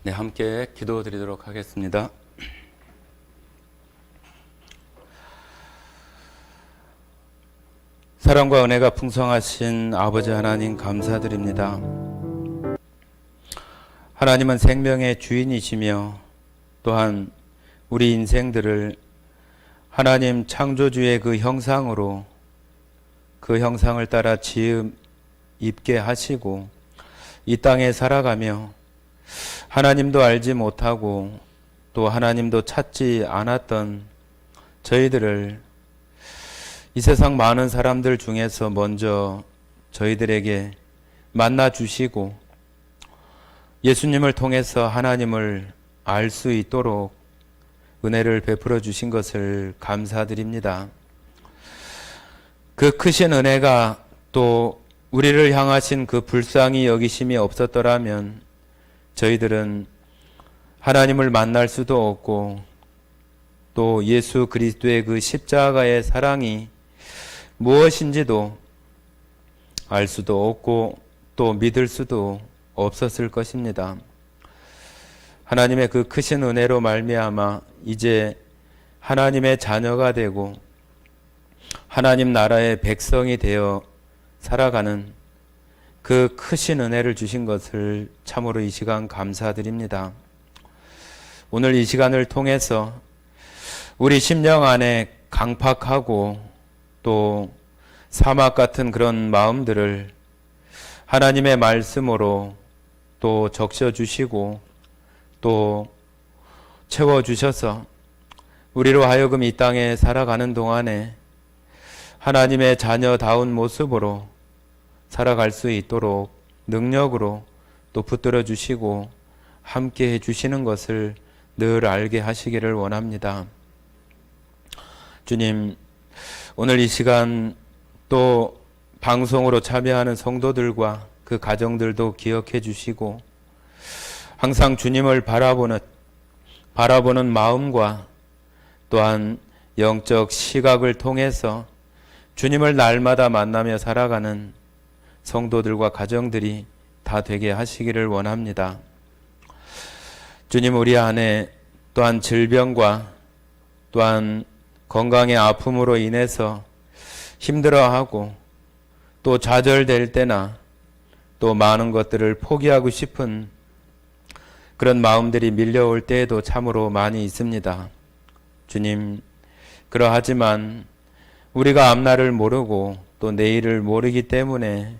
네, 함께 기도 드리도록 하겠습니다. 사랑과 은혜가 풍성하신 아버지 하나님 감사드립니다. 하나님은 생명의 주인이시며 또한 우리 인생들을 하나님 창조주의 그 형상으로 그 형상을 따라 지음 입게 하시고 이 땅에 살아가며 하나님도 알지 못하고 또 하나님도 찾지 않았던 저희들을 이 세상 많은 사람들 중에서 먼저 저희들에게 만나 주시고 예수님을 통해서 하나님을 알 수 있도록 은혜를 베풀어 주신 것을 감사드립니다. 그 크신 은혜가 또 우리를 향하신 그 불쌍히 여기심이 없었더라면 저희들은 하나님을 만날 수도 없고 또 예수 그리스도의 그 십자가의 사랑이 무엇인지도 알 수도 없고 또 믿을 수도 없었을 것입니다. 하나님의 그 크신 은혜로 말미암아 이제 하나님의 자녀가 되고 하나님 나라의 백성이 되어 살아가는 그 크신 은혜를 주신 것을 참으로 이 시간 감사드립니다. 오늘 이 시간을 통해서 우리 심령 안에 강팍하고 또 사막 같은 그런 마음들을 하나님의 말씀으로 또 적셔주시고 또 채워주셔서 우리로 하여금 이 땅에 살아가는 동안에 하나님의 자녀다운 모습으로 살아갈 수 있도록 능력으로 또 붙들어 주시고 함께 해주시는 것을 늘 알게 하시기를 원합니다. 주님, 오늘 이 시간 또 방송으로 참여하는 성도들과 그 가정들도 기억해 주시고 항상 주님을 바라보는 마음과 또한 영적 시각을 통해서 주님을 날마다 만나며 살아가는 성도들과 가정들이 다 되게 하시기를 원합니다. 주님, 우리 안에 또한 질병과 또한 건강의 아픔으로 인해서 힘들어하고 또 좌절될 때나 또 많은 것들을 포기하고 싶은 그런 마음들이 밀려올 때에도 참으로 많이 있습니다. 주님, 그러하지만 우리가 앞날을 모르고 또 내일을 모르기 때문에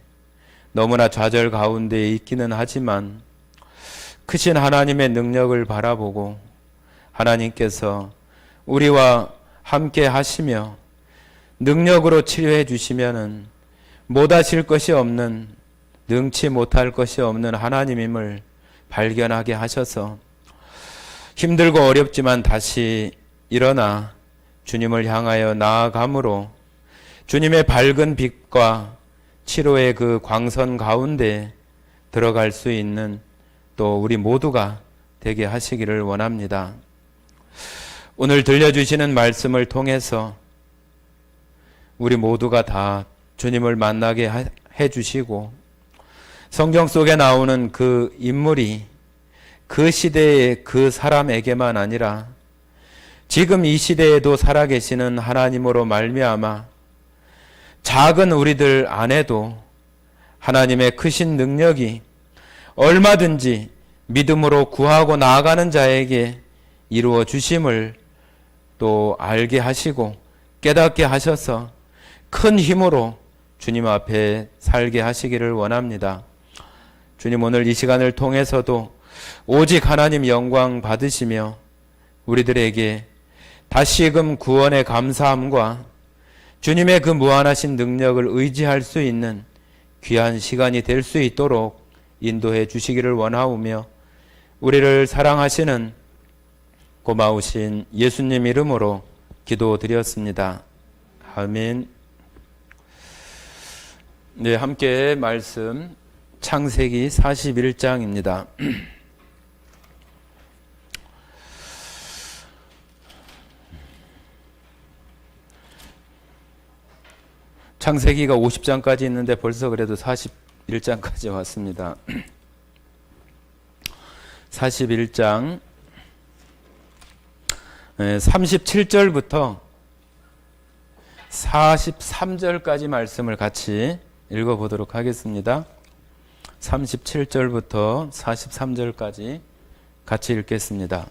너무나 좌절 가운데 있기는 하지만 크신 하나님의 능력을 바라보고 하나님께서 우리와 함께 하시며 능력으로 치료해 주시면은 못하실 것이 없는, 능치 못할 것이 없는 하나님임을 발견하게 하셔서 힘들고 어렵지만 다시 일어나 주님을 향하여 나아감으로 주님의 밝은 빛과 치료의 그 광선 가운데 들어갈 수 있는 또 우리 모두가 되게 하시기를 원합니다. 오늘 들려주시는 말씀을 통해서 우리 모두가 다 주님을 만나게 해주시고 성경 속에 나오는 그 인물이 그 시대의 그 사람에게만 아니라 지금 이 시대에도 살아계시는 하나님으로 말미암아 작은 우리들 안에도 하나님의 크신 능력이 얼마든지 믿음으로 구하고 나아가는 자에게 이루어 주심을 또 알게 하시고 깨닫게 하셔서 큰 힘으로 주님 앞에 살게 하시기를 원합니다. 주님, 오늘 이 시간을 통해서도 오직 하나님 영광 받으시며 우리들에게 다시금 구원의 감사함과 주님의 그 무한하신 능력을 의지할 수 있는 귀한 시간이 될 수 있도록 인도해 주시기를 원하오며 우리를 사랑하시는 고마우신 예수님 이름으로 기도드렸습니다. 아멘. 네, 함께 말씀 창세기 41장입니다. 창세기가 50장까지 있는데 벌써 그래도 41장까지 왔습니다. 41장 37절부터 43절까지 말씀을 같이 읽어보도록 하겠습니다. 37절부터 43절까지 같이 읽겠습니다.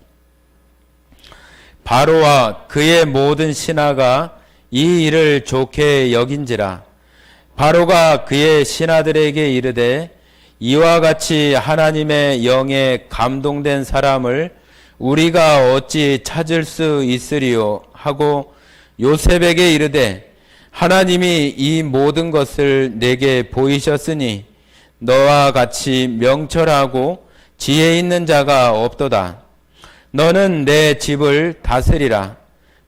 바로와 그의 모든 신하가 이 일을 좋게 여긴지라. 바로가 그의 신하들에게 이르되 이와 같이 하나님의 영에 감동된 사람을 우리가 어찌 찾을 수 있으리요 하고 요셉에게 이르되 하나님이 이 모든 것을 내게 보이셨으니 너와 같이 명철하고 지혜 있는 자가 없도다. 너는 내 집을 다스리라.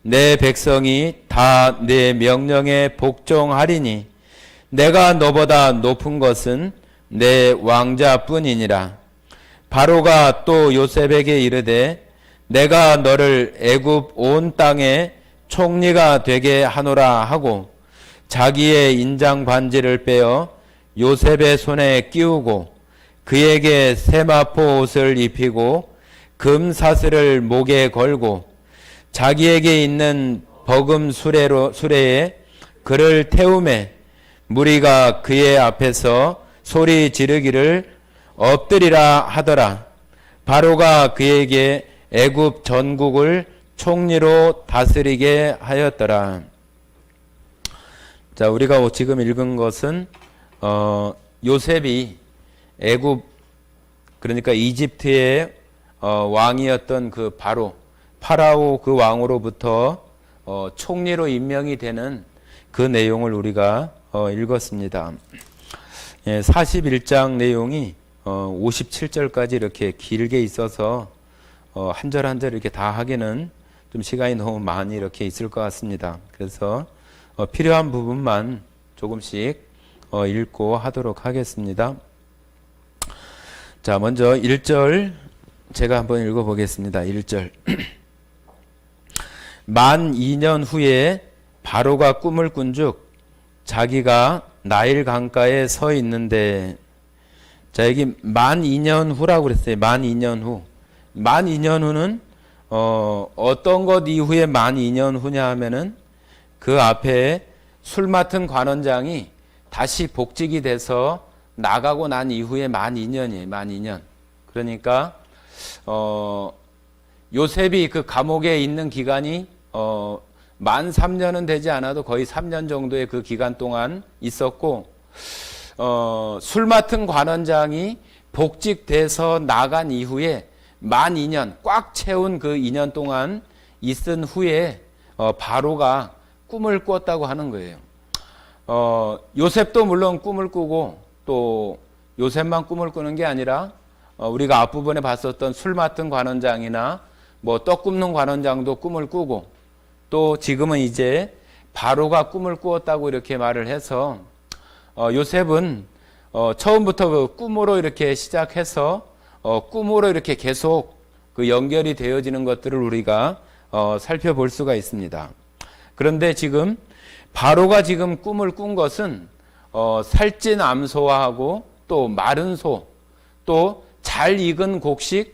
내 백성이 다 내 명령에 복종하리니 내가 너보다 높은 것은 내 왕자뿐이니라. 바로가 또 요셉에게 이르되 내가 너를 애굽 온 땅에 총리가 되게 하노라 하고 자기의 인장 반지를 빼어 요셉의 손에 끼우고 그에게 세마포 옷을 입히고 금 사슬을 목에 걸고 자기에게 있는 버금 수레에 그를 태우매 무리가 그의 앞에서 소리 지르기를 엎드리라 하더라. 바로가 그에게 애굽 전국을 총리로 다스리게 하였더라. 자, 우리가 지금 읽은 것은 요셉이 애굽, 그러니까 이집트의 왕이었던 그 파라오 그 왕으로부터 총리로 임명이 되는 그 내용을 우리가 읽었습니다. 41장 내용이 57절까지 이렇게 길게 있어서 한 절 한 절 이렇게 다 하기는 좀 시간이 너무 많이 이렇게 있을 것 같습니다. 그래서 필요한 부분만 조금씩 읽고 하도록 하겠습니다. 자, 먼저 1절 제가 한번 읽어보겠습니다. 1절 만 2년 후에 바로가 꿈을 꾼즉 자기가 나일 강가에 서 있는데, 자, 여기 만 2년 후라고 그랬어요. 만 2년 후. 만 2년 후는 어떤 것 이후에 만 2년 후냐 하면은 그 앞에 술 맡은 관원장이 다시 복직이 돼서 나가고 난 이후에 만 2년이에요. 만 2년. 그러니까 요셉이 그 감옥에 있는 기간이 만 3년은 되지 않아도 거의 3년 정도의 그 기간 동안 있었고, 술 맡은 관원장이 복직돼서 나간 이후에 만 2년 꽉 채운 그 2년 동안 있은 후에 바로가 꿈을 꿨다고 하는 거예요. 요셉도 물론 꿈을 꾸고, 또 요셉만 꿈을 꾸는 게 아니라 우리가 앞부분에 봤었던 술 맡은 관원장이나 뭐 떡 굽는 관원장도 꿈을 꾸고, 또 지금은 이제 바로가 꿈을 꾸었다고 이렇게 말을 해서 요셉은 처음부터 그 꿈으로 이렇게 시작해서 꿈으로 이렇게 계속 그 연결이 되어지는 것들을 우리가 살펴볼 수가 있습니다. 그런데 지금 바로가 지금 꿈을 꾼 것은 살찐 암소하고 또 마른 소, 또 잘 익은 곡식,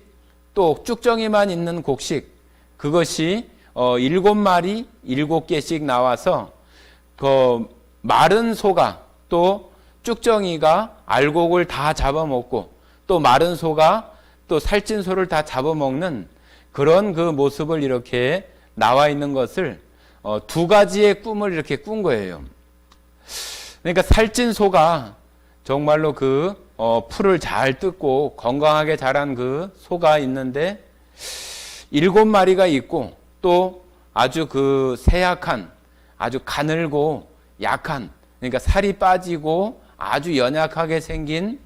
또 쭉정이만 있는 곡식, 그것이 7마리 7개씩 나와서 그 마른 소가 또 쭉정이가 알곡을 다 잡아먹고 또 마른 소가 또 살찐 소를 다 잡아먹는 그런 그 모습을 이렇게 나와 있는 것을 두 가지의 꿈을 이렇게 꾼 거예요. 그러니까 살찐 소가 정말로 그 풀을 잘 뜯고 건강하게 자란 그 소가 있는데 7마리가 있고, 또 아주 그 세약한, 아주 가늘고 약한, 그러니까 살이 빠지고 아주 연약하게 생긴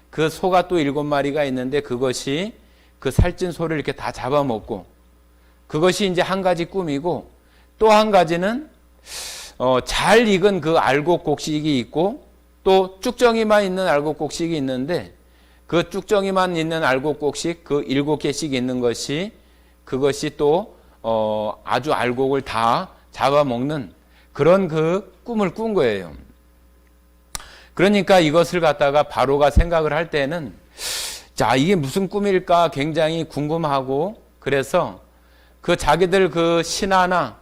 그 소가 또 7마리가 있는데, 그것이 그 살찐 소를 이렇게 다 잡아먹고, 그것이 이제 한 가지 꿈이고, 또 한 가지는 잘 익은 그 알곡 곡식이 있고, 또 쭉정이만 있는 알곡 곡식이 있는데, 그 쭉정이만 있는 알곡 곡식 그 7개씩 있는 것이, 그것이 또 아주 알곡을 다 잡아먹는 그런 그 꿈을 꾼 거예요. 그러니까 이것을 갖다가 바로가 생각을 할 때는, 자, 이게 무슨 꿈일까 굉장히 궁금하고, 그래서 그 자기들 그 신하나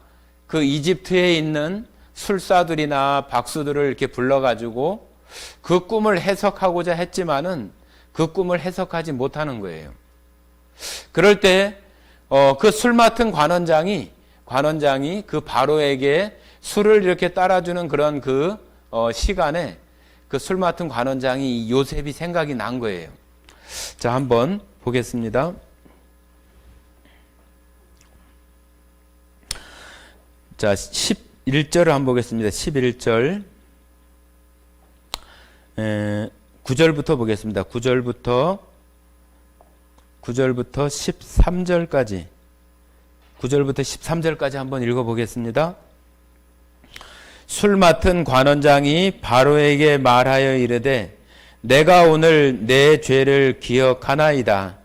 그 이집트에 있는 술사들이나 박수들을 이렇게 불러가지고 그 꿈을 해석하고자 했지만은 그 꿈을 해석하지 못하는 거예요. 그럴 때 그 술 맡은 관원장이 그 바로에게 술을 이렇게 따라주는 그런 그 시간에 그 술 맡은 관원장이 요셉이 생각이 난 거예요. 자, 한번 보겠습니다. 자, 11절을 한번 보겠습니다. 11절. 9절부터 보겠습니다. 9절부터 13절까지. 9절부터 13절까지 한번 읽어보겠습니다. 술 맡은 관원장이 바로에게 말하여 이르되 내가 오늘 내 죄를 기억하나이다.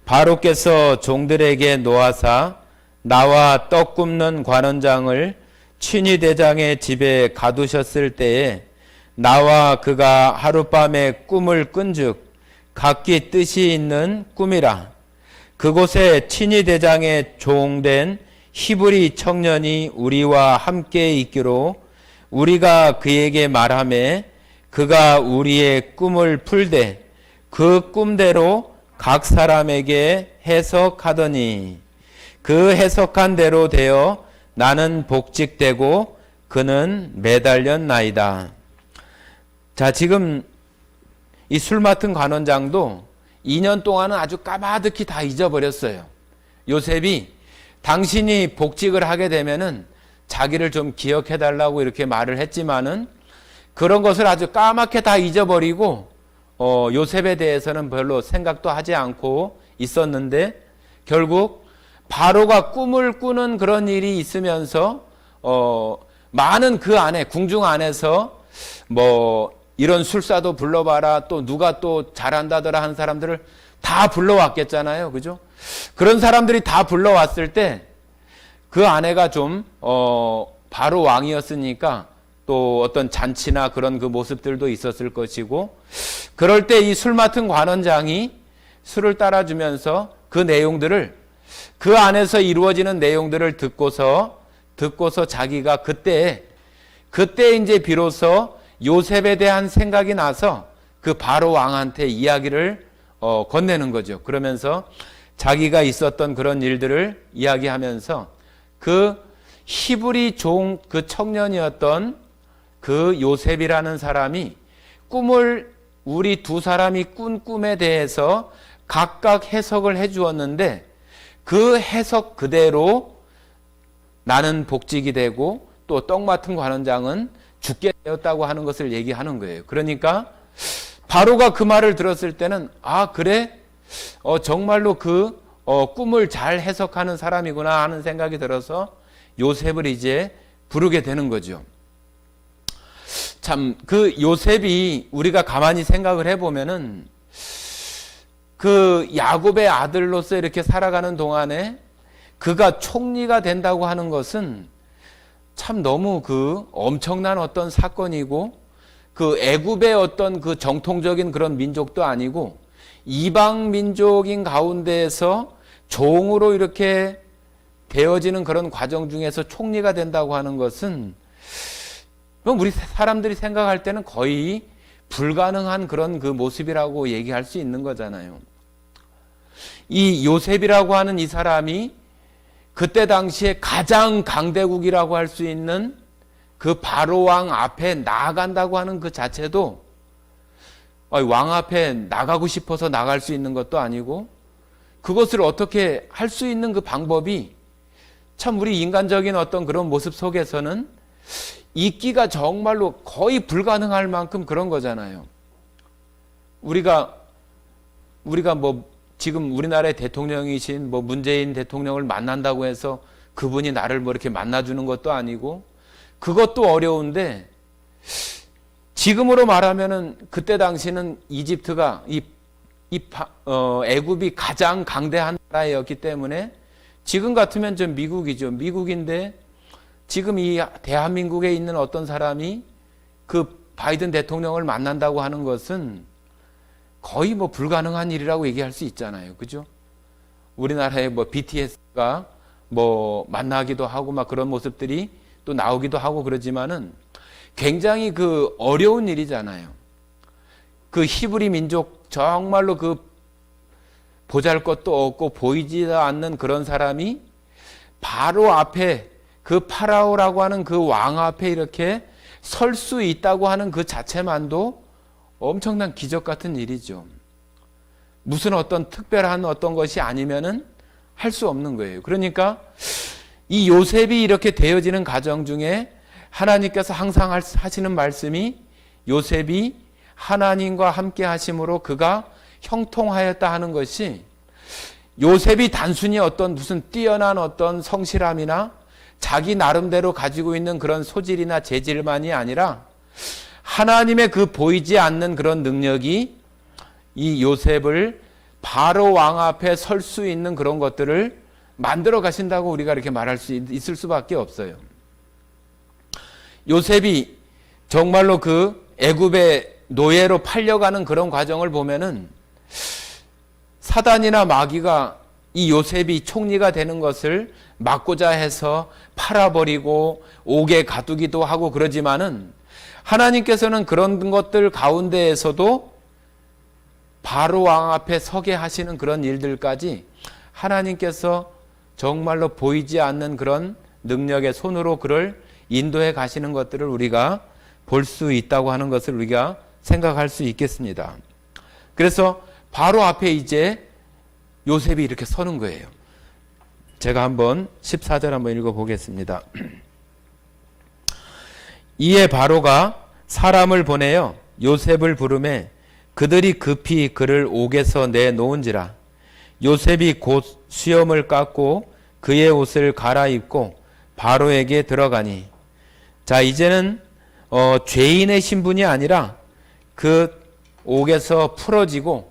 바로께서 종들에게 놓아사 나와 떡 굽는 관원장을 친위대장의 집에 가두셨을 때에 나와 그가 하룻밤에 꿈을 꾼즉 각기 뜻이 있는 꿈이라. 그곳에 친위대장의 종된 히브리 청년이 우리와 함께 있기로 우리가 그에게 말하매 그가 우리의 꿈을 풀되 그 꿈대로 각 사람에게 해석하더니 그 해석한 대로 되어 나는 복직되고 그는 매달렸나이다. 자, 지금 이 술 맡은 관원장도 2년 동안은 아주 까마득히 다 잊어버렸어요. 요셉이 당신이 복직을 하게 되면은 자기를 좀 기억해 달라고 이렇게 말을 했지만은 그런 것을 아주 까맣게 다 잊어버리고 요셉에 대해서는 별로 생각도 하지 않고 있었는데 결국 바로가 꿈을 꾸는 그런 일이 있으면서 많은 그 안에 궁중 안에서 뭐 이런 술사도 불러봐라 또 누가 또 잘한다더라 하는 사람들을 다 불러왔겠잖아요. 그죠? 그런 사람들이 다 불러왔을 때 그 아내가 좀 바로 왕이었으니까 또 어떤 잔치나 그런 그 모습들도 있었을 것이고 그럴 때 이 술 맡은 관원장이 술을 따라주면서 그 내용들을 그 안에서 이루어지는 내용들을 듣고서 자기가 그때 이제 비로소 요셉에 대한 생각이 나서 그 바로 왕한테 이야기를 건네는 거죠. 그러면서 자기가 있었던 그런 일들을 이야기하면서 그 히브리 종 그 청년이었던 그 요셉이라는 사람이 꿈을 우리 두 사람이 꾼 꿈에 대해서 각각 해석을 해 주었는데 그 해석 그대로 나는 복직이 되고 또 떡 맡은 관원장은 죽게 되었다고 하는 것을 얘기하는 거예요. 그러니까 바로가 그 말을 들었을 때는 아 그래? 정말로 그 꿈을 잘 해석하는 사람이구나 하는 생각이 들어서 요셉을 이제 부르게 되는 거죠. 참 그 요셉이 우리가 가만히 생각을 해보면은 그 야곱의 아들로서 이렇게 살아가는 동안에 그가 총리가 된다고 하는 것은 참 너무 그 엄청난 어떤 사건이고 그 애굽의 어떤 그 정통적인 그런 민족도 아니고 이방 민족인 가운데에서 종으로 이렇게 되어지는 그런 과정 중에서 총리가 된다고 하는 것은 우리 사람들이 생각할 때는 거의 불가능한 그런 그 모습이라고 얘기할 수 있는 거잖아요. 이 요셉이라고 하는 이 사람이 그때 당시에 가장 강대국이라고 할 수 있는 그 바로 왕 앞에 나아간다고 하는 그 자체도 왕 앞에 나가고 싶어서 나갈 수 있는 것도 아니고 그것을 어떻게 할 수 있는 그 방법이 참 우리 인간적인 어떤 그런 모습 속에서는 있기가 정말로 거의 불가능할 만큼 그런 거잖아요. 우리가 뭐 지금 우리나라의 대통령이신 뭐 문재인 대통령을 만난다고 해서 그분이 나를 뭐 이렇게 만나주는 것도 아니고 그것도 어려운데 지금으로 말하면은 그때 당시는 이집트가 애굽이 가장 강대한 나라였기 때문에 지금 같으면 좀 미국이죠. 미국인데 지금 이 대한민국에 있는 어떤 사람이 그 바이든 대통령을 만난다고 하는 것은 거의 뭐 불가능한 일이라고 얘기할 수 있잖아요. 그죠? 우리나라에 뭐 BTS가 뭐 만나기도 하고 막 그런 모습들이 또 나오기도 하고 그러지만은 굉장히 그 어려운 일이잖아요. 그 히브리 민족 정말로 그 보잘것도 없고 보이지도 않는 그런 사람이 바로 앞에 그 파라오라고 하는 그 왕 앞에 이렇게 설 수 있다고 하는 그 자체만도 엄청난 기적 같은 일이죠. 무슨 어떤 특별한 어떤 것이 아니면은 할 수 없는 거예요. 그러니까 이 요셉이 이렇게 되어지는 과정 중에 하나님께서 항상 하시는 말씀이 요셉이 하나님과 함께 하심으로 그가 형통하였다 하는 것이 요셉이 단순히 어떤 무슨 뛰어난 어떤 성실함이나 자기 나름대로 가지고 있는 그런 소질이나 재질만이 아니라 하나님의 그 보이지 않는 그런 능력이 이 요셉을 바로 왕 앞에 설 수 있는 그런 것들을 만들어 가신다고 우리가 이렇게 말할 수 있을 수밖에 없어요. 요셉이 정말로 그 애굽의 노예로 팔려가는 그런 과정을 보면은 사단이나 마귀가 이 요셉이 총리가 되는 것을 막고자 해서 팔아버리고 옥에 가두기도 하고 그러지만은 하나님께서는 그런 것들 가운데에서도 바로 왕 앞에 서게 하시는 그런 일들까지 하나님께서 정말로 보이지 않는 그런 능력의 손으로 그를 인도해 가시는 것들을 우리가 볼 수 있다고 하는 것을 우리가 생각할 수 있겠습니다. 그래서 바로 앞에 이제 요셉이 이렇게 서는 거예요. 제가 한번 14절 한번 읽어보겠습니다. 이에 바로가 사람을 보내어 요셉을 부르매 그들이 급히 그를 옥에서 내놓은지라. 요셉이 곧 수염을 깎고 그의 옷을 갈아입고 바로에게 들어가니. 자, 이제는 죄인의 신분이 아니라 그 옥에서 풀어지고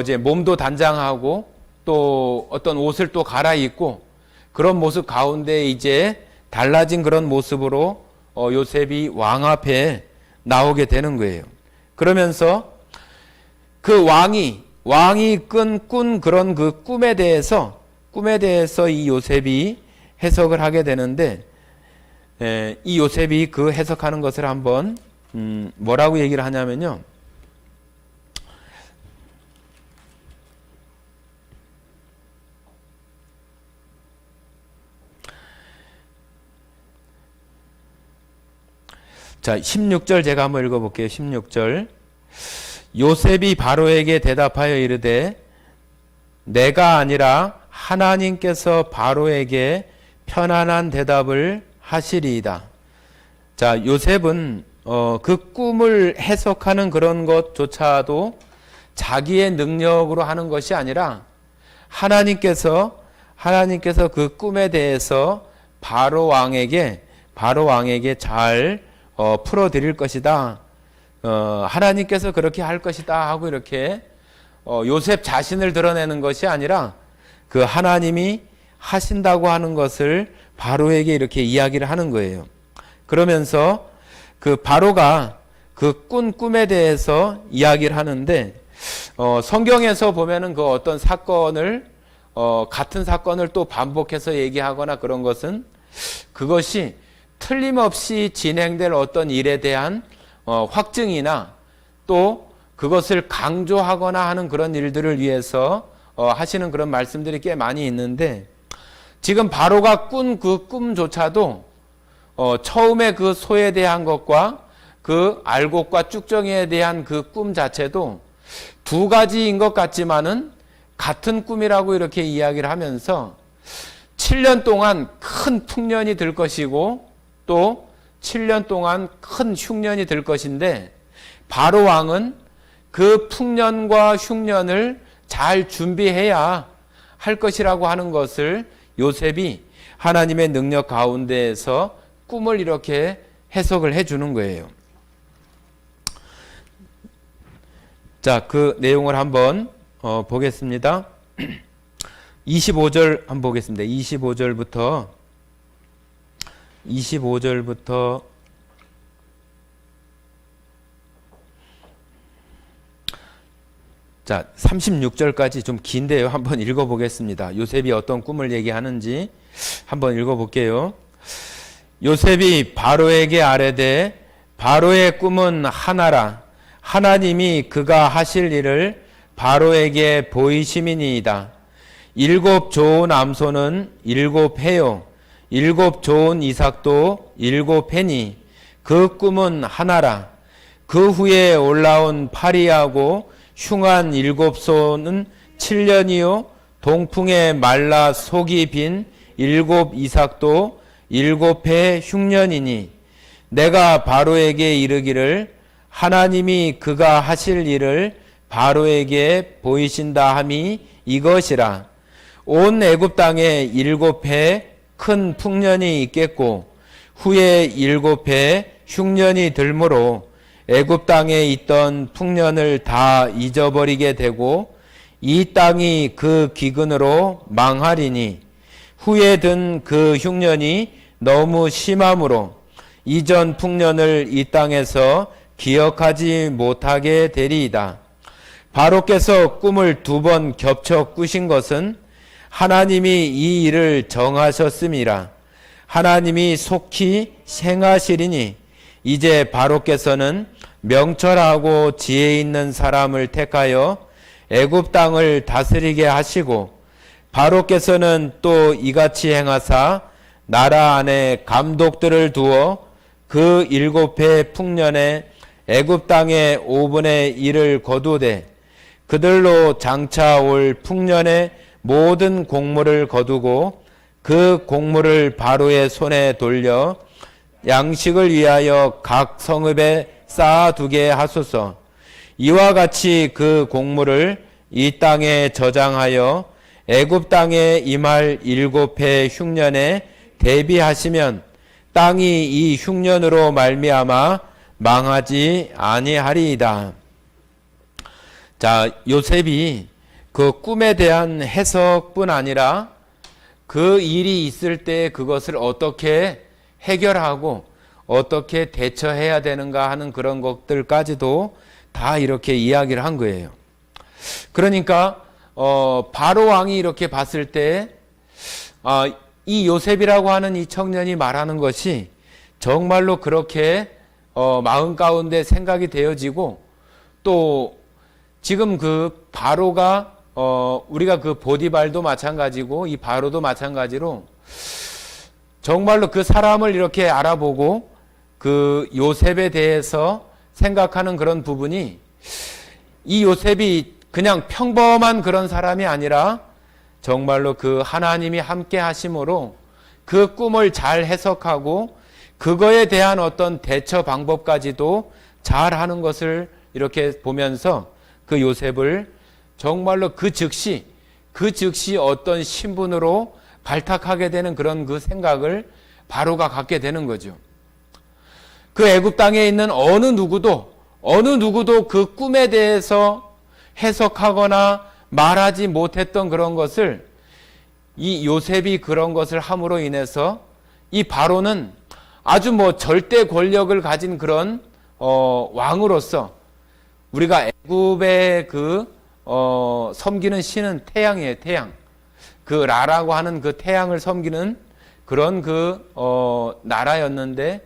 이제 몸도 단장하고 또 어떤 옷을 또 갈아입고 그런 모습 가운데 이제 달라진 그런 모습으로 요셉이 왕 앞에 나오게 되는 거예요. 그러면서 그 왕이 꾼 그런 그 꿈에 대해서 이 요셉이 해석을 하게 되는데, 이 요셉이 그 해석하는 것을 한번 뭐라고 얘기를 하냐면요. 자, 16절 제가 한번 읽어볼게요. 16절. 요셉이 바로에게 대답하여 이르되 내가 아니라 하나님께서 바로에게 편안한 대답을 하시리이다. 자, 요셉은 그 꿈을 해석하는 그런 것조차도 자기의 능력으로 하는 것이 아니라 하나님께서 그 꿈에 대해서 바로 왕에게 잘 풀어드릴 것이다. 하나님께서 그렇게 할 것이다 하고 이렇게 요셉 자신을 드러내는 것이 아니라 그 하나님이 하신다고 하는 것을 바로에게 이렇게 이야기를 하는 거예요. 그러면서 그 바로가 그 꾼 꿈에 대해서 이야기를 하는데 성경에서 보면은 그 어떤 사건을 같은 사건을 또 반복해서 얘기하거나 그런 것은 그것이 틀림없이 진행될 어떤 일에 대한 확증이나 또 그것을 강조하거나 하는 그런 일들을 위해서 하시는 그런 말씀들이 꽤 많이 있는데, 지금 바로가 꾼 그 꿈조차도 처음에 그 소에 대한 것과 그 알곡과 쭉정이에 대한 그 꿈 자체도 두 가지인 것 같지만은 같은 꿈이라고 이렇게 이야기를 하면서 7년 동안 큰 풍년이 들 것이고 또 7년 동안 큰 흉년이 들 것인데, 바로 왕은 그 풍년과 흉년을 잘 준비해야 할 것이라고 하는 것을 요셉이 하나님의 능력 가운데에서 꿈을 이렇게 해석을 해주는 거예요. 자, 그 내용을 한번 보겠습니다. 25절 한번 보겠습니다. 25절부터 자, 36절까지 좀 긴데요. 한번 읽어보겠습니다. 요셉이 어떤 꿈을 얘기하는지 한번 읽어볼게요. 요셉이 바로에게 아뢰되 바로의 꿈은 하나라. 하나님이 그가 하실 일을 바로에게 보이심이니이다. 7 좋은 암소는 7 해요. 7 좋은 이삭도 7 해니 그 꿈은 하나라. 그 후에 올라온 파리하고 흉한 7 소는 7년이요. 동풍에 말라 속이 빈 7 이삭도 7해 흉년이니 내가 바로에게 이르기를 하나님이 그가 하실 일을 바로에게 보이신다 함이 이것이라. 온 애굽 땅에 7해 큰 풍년이 있겠고 후에 7해 흉년이 들므로 애굽 땅에 있던 풍년을 다 잊어버리게 되고 이 땅이 그 기근으로 망하리니 후에 든 그 흉년이 너무 심함으로 이전 풍년을 이 땅에서 기억하지 못하게 되리이다. 바로께서 꿈을 2번 겹쳐 꾸신 것은 하나님이 이 일을 정하셨음이라. 하나님이 속히 행하시리니 이제 바로께서는 명철하고 지혜 있는 사람을 택하여 애굽 땅을 다스리게 하시고 바로께서는 또 이같이 행하사 나라 안에 감독들을 두어 그 7해 풍년에 애굽 땅의 5분의 1을 거두되 그들로 장차 올 풍년의 모든 곡물을 거두고 그 곡물을 바로의 손에 돌려 양식을 위하여 각 성읍에 쌓아두게 하소서. 이와 같이 그 곡물을 이 땅에 저장하여 애굽 땅에 임할 7해 흉년에 대비하시면 땅이 이 흉년으로 말미암아 망하지 아니하리이다. 자, 요셉이 그 꿈에 대한 해석뿐 아니라 그 일이 있을 때 그것을 어떻게 해결하고 어떻게 대처해야 되는가 하는 그런 것들까지도 다 이렇게 이야기를 한 거예요. 그러니까 바로 왕이 이렇게 봤을 때 이 요셉이라고 하는 이 청년이 말하는 것이 정말로 그렇게 마음 가운데 생각이 되어지고 또 지금 그 바로가 우리가 그 보디발도 마찬가지고 이 바로도 마찬가지로 정말로 그 사람을 이렇게 알아보고 그 요셉에 대해서 생각하는 그런 부분이 이 요셉이 그냥 평범한 그런 사람이 아니라 정말로 그 하나님이 함께 하심으로 그 꿈을 잘 해석하고 그거에 대한 어떤 대처 방법까지도 잘 하는 것을 이렇게 보면서 그 요셉을 정말로 그 즉시 어떤 신분으로 발탁하게 되는 그런 그 생각을 바로가 갖게 되는 거죠. 그 애굽 땅에 있는 어느 누구도 그 꿈에 대해서 해석하거나 말하지 못했던 그런 것을 이 요셉이 그런 것을 함으로 인해서 이 바로는 아주 절대 권력을 가진 그런 왕으로서 우리가 애굽의 그 섬기는 신은 태양이에요. 태양. 그 라라고 하는 그 태양을 섬기는 그런 그 나라였는데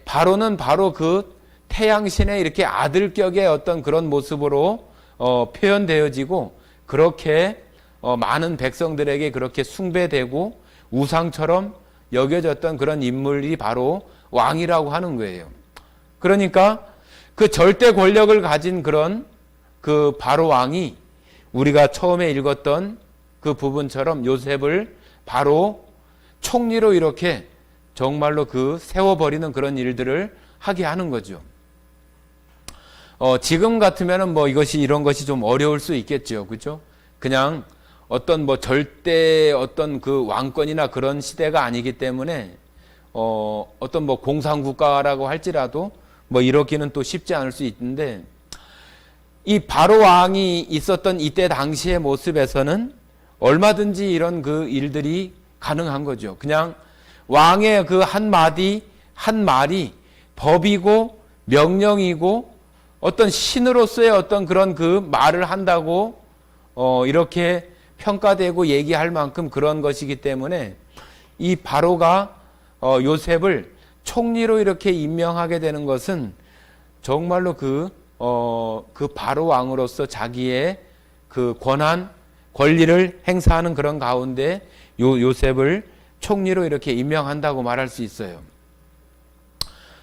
바로는 바로 그 태양신의 이렇게 아들격의 어떤 그런 모습으로 표현되어지고 그렇게 많은 백성들에게 그렇게 숭배되고 우상처럼 여겨졌던 그런 인물이 바로 왕이라고 하는 거예요. 그러니까 그 절대 권력을 가진 그런 그 바로 왕이 우리가 처음에 읽었던 그 부분처럼 요셉을 바로 총리로 이렇게 정말로 그 세워버리는 그런 일들을 하게 하는 거죠. 지금 같으면은 이것이 이런 것이 좀 어려울 수 있겠죠. 그죠? 그냥 어떤 절대 어떤 그 왕권이나 그런 시대가 아니기 때문에 어떤 공산국가라고 할지라도 이렇기는 또 쉽지 않을 수 있는데 이 바로 왕이 있었던 이때 당시의 모습에서는 얼마든지 이런 그 일들이 가능한 거죠. 그냥 왕의 그 한마디 한 말이 법이고 명령이고 어떤 신으로서의 어떤 그런 그 말을 한다고 이렇게 평가되고 얘기할 만큼 그런 것이기 때문에 이 바로가 요셉을 총리로 이렇게 임명하게 되는 것은 정말로 그 바로 왕으로서 자기의 그 권리를 행사하는 그런 가운데 요셉을 총리로 이렇게 임명한다고 말할 수 있어요.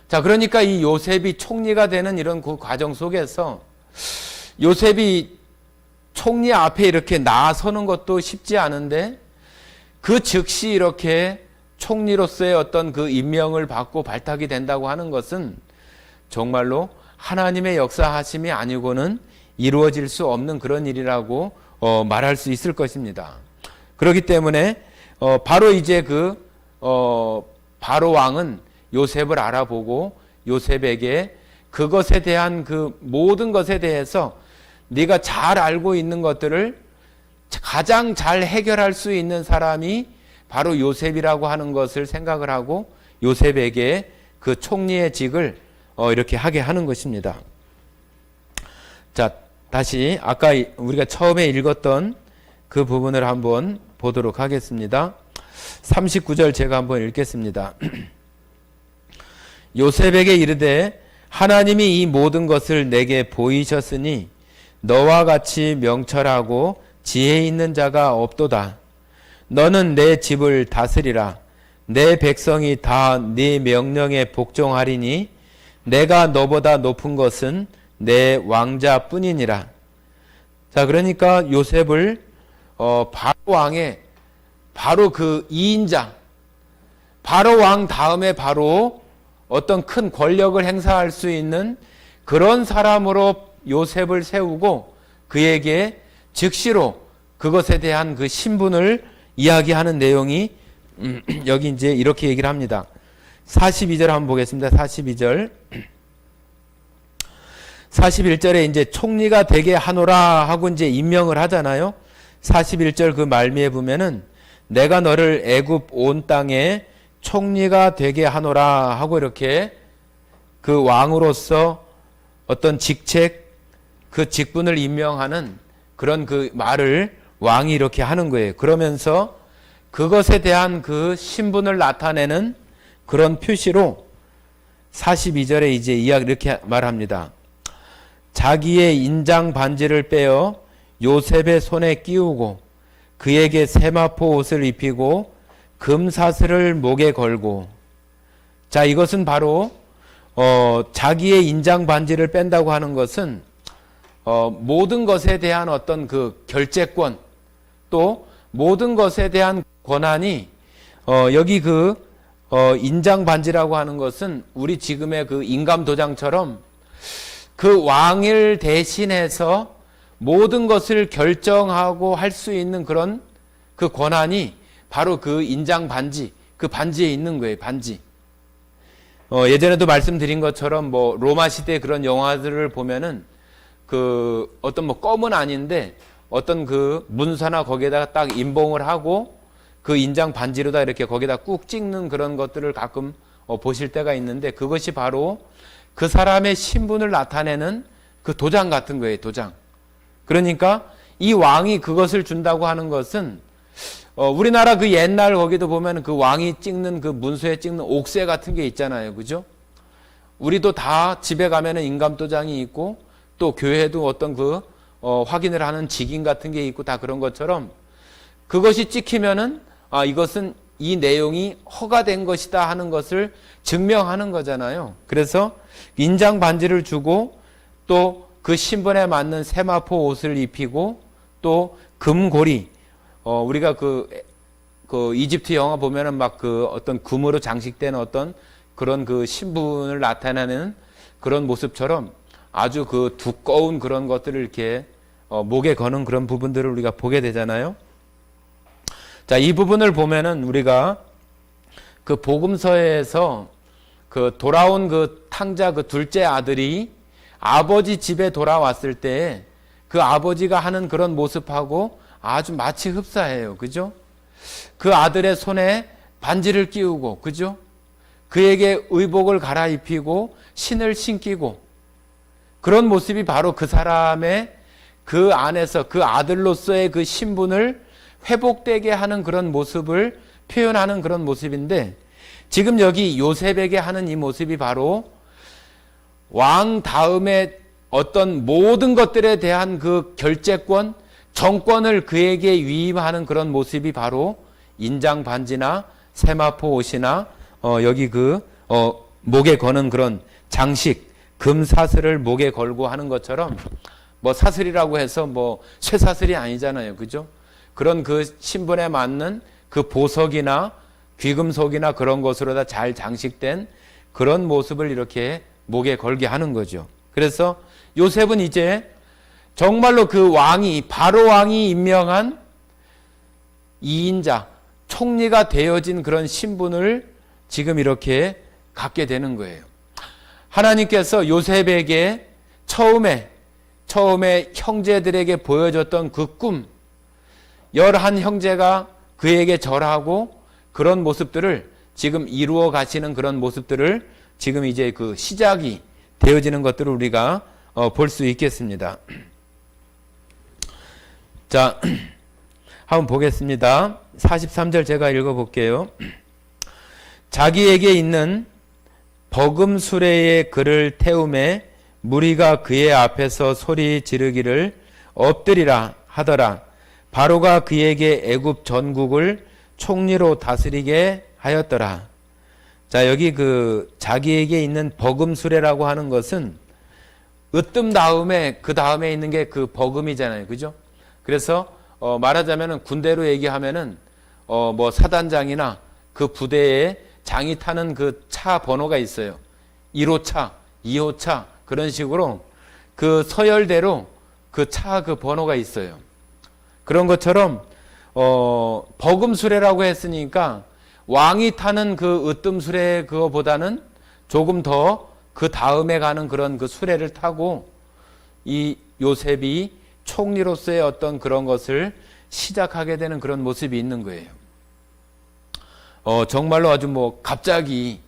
자, 그러니까 이 요셉이 총리가 되는 이런 그 과정 속에서 요셉이 총리 앞에 이렇게 나서는 것도 쉽지 않은데 그 즉시 이렇게 총리로서의 어떤 그 임명을 받고 발탁이 된다고 하는 것은 정말로 하나님의 역사하심이 아니고는 이루어질 수 없는 그런 일이라고 말할 수 있을 것입니다. 그렇기 때문에 바로 이제 바로 왕은 요셉을 알아보고 요셉에게 그것에 대한 그 모든 것에 대해서 네가 잘 알고 있는 것들을 가장 잘 해결할 수 있는 사람이 바로 요셉이라고 하는 것을 생각을 하고 요셉에게 그 총리의 직을 이렇게 하게 하는 것입니다. 자, 다시 아까 우리가 처음에 읽었던 그 부분을 한번 보도록 하겠습니다. 39절 제가 한번 읽겠습니다. 요셉에게 이르되 하나님이 이 모든 것을 내게 보이셨으니 너와 같이 명철하고 지혜 있는 자가 없도다. 너는 내 집을 다스리라. 내 백성이 다 네 명령에 복종하리니 내가 너보다 높은 것은 내 왕자뿐이니라. 자, 그러니까 요셉을 바로 왕의 바로 그 2인자, 바로 왕 다음에 바로 어떤 큰 권력을 행사할 수 있는 그런 사람으로 요셉을 세우고 그에게 즉시로 그것에 대한 그 신분을 이야기하는 내용이 여기 이제 이렇게 얘기를 합니다. 42절 한번 보겠습니다. 42절. 41절에 이제 총리가 되게 하노라 하고 이제 임명을 하잖아요. 41절 그 말미에 보면은 내가 너를 애굽 온 땅에 총리가 되게 하노라 하고 이렇게 그 왕으로서 어떤 직책, 그 직분을 임명하는 그런 그 말을 왕이 이렇게 하는 거예요. 그러면서 그것에 대한 그 신분을 나타내는 그런 표시로 42절에 이제 이렇게 말합니다. 자기의 인장 반지를 빼어 요셉의 손에 끼우고 그에게 세마포 옷을 입히고 금사슬을 목에 걸고. 자, 이것은 바로 자기의 인장 반지를 뺀다고 하는 것은 모든 것에 대한 어떤 그 결재권 또 모든 것에 대한 권한이 여기 인장 반지라고 하는 것은 우리 지금의 그 인감 도장처럼 그 왕을 대신해서 모든 것을 결정하고 할 수 있는 그런 그 권한이 바로 그 인장 반지, 그 반지에 있는 거예요. 반지. 예전에도 말씀드린 것처럼 뭐 로마 시대 그런 영화들을 보면은 그 어떤 뭐 껌은 아닌데 어떤 그 문서나 거기에다가 딱 인봉을 하고 그 인장 반지로다 이렇게 거기다 꾹 찍는 그런 것들을 가끔 보실 때가 있는데 그것이 바로 그 사람의 신분을 나타내는 그 도장 같은 거예요. 도장. 그러니까 이 왕이 그것을 준다고 하는 것은 우리나라 그 옛날 거기도 보면 그 왕이 찍는 그 문서에 찍는 옥새 같은 게 있잖아요. 그죠? 우리도 다 집에 가면은 인감도장이 있고 또 교회에도 어떤 그 확인을 하는 직인 같은 게 있고 다 그런 것처럼 그것이 찍히면은 이것은 이 내용이 허가된 것이다 하는 것을 증명하는 거잖아요. 그래서 인장 반지를 주고 또 그 신분에 맞는 세마포 옷을 입히고 또 금고리 우리가 그 이집트 영화 보면은 막 그 어떤 금으로 장식된 어떤 그런 그 신분을 나타내는 그런 모습처럼 아주 그 두꺼운 그런 것들을 이렇게 목에 거는 그런 부분들을 우리가 보게 되잖아요. 자, 이 부분을 보면은 우리가 그 복음서에서 그 돌아온 그 탕자 그 둘째 아들이 아버지 집에 돌아왔을 때 그 아버지가 하는 그런 모습하고 아주 마치 흡사해요. 그죠? 그 아들의 손에 반지를 끼우고, 그죠? 그에게 의복을 갈아입히고 신을 신기고 그런 모습이 바로 그 사람의 그 안에서 그 아들로서의 그 신분을 회복되게 하는 그런 모습을 표현하는 그런 모습인데, 지금 여기 요셉에게 하는 이 모습이 바로 왕 다음에 어떤 모든 것들에 대한 그 결재권, 정권을 그에게 위임하는 그런 모습이 바로 인장 반지나 세마포 옷이나 여기 목에 거는 그런 장식, 금 사슬을 목에 걸고 하는 것처럼, 뭐 사슬이라고 해서 뭐 쇠사슬이 아니잖아요. 그죠? 그런 그 신분에 맞는 그 보석이나 귀금속이나 그런 것으로 다 잘 장식된 그런 모습을 이렇게 목에 걸게 하는 거죠. 그래서 요셉은 이제 정말로 그 왕이, 바로 왕이 임명한 2인자, 총리가 되어진 그런 신분을 지금 이렇게 갖게 되는 거예요. 하나님께서 요셉에게 처음에 형제들에게 보여줬던 그 꿈, 11 형제가 그에게 절하고 그런 모습들을 지금 이루어 가시는 그런 모습들을 지금 이제 그 시작이 되어지는 것들을 우리가 볼 수 있겠습니다. 자, 한번 보겠습니다. 43절 제가 읽어볼게요. 자기에게 있는 버금 수레의 그를 태우매 무리가 그의 앞에서 소리 지르기를 엎드리라 하더라. 바로가 그에게 애굽 전국을 총리로 다스리게 하였더라. 자, 여기 그 자기에게 있는 버금 수레라고 하는 것은 으뜸 다음에 그 다음에 있는 게 그 버금이잖아요. 그죠? 그래서 말하자면은 군대로 얘기하면은 뭐 사단장이나 그 부대에 장이 타는 그 차 번호가 있어요. 1호차, 2호차 그런 식으로 그 서열대로 그 차 그 번호가 있어요. 그런 것처럼 버금 수레라고 했으니까 왕이 타는 그 으뜸 수레 그거보다는 조금 더 그 다음에 가는 그런 그 수레를 타고 이 요셉이 총리로서의 어떤 그런 것을 시작하게 되는 그런 모습이 있는 거예요. 정말로 아주 뭐 갑자기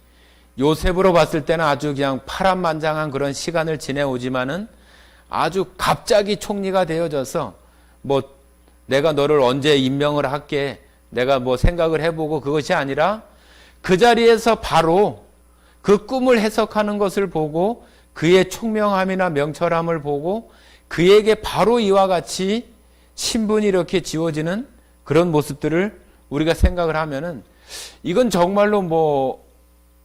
요셉으로 봤을 때는 아주 그냥 파란만장한 그런 시간을 지내오지만은 아주 갑자기 총리가 되어져서 뭐 내가 너를 언제 임명을 할게, 내가 뭐 생각을 해보고 그것이 아니라 그 자리에서 바로 그 꿈을 해석하는 것을 보고 그의 총명함이나 명철함을 보고 그에게 바로 이와 같이 신분이 이렇게 지워지는 그런 모습들을 우리가 생각을 하면은 이건 정말로 뭐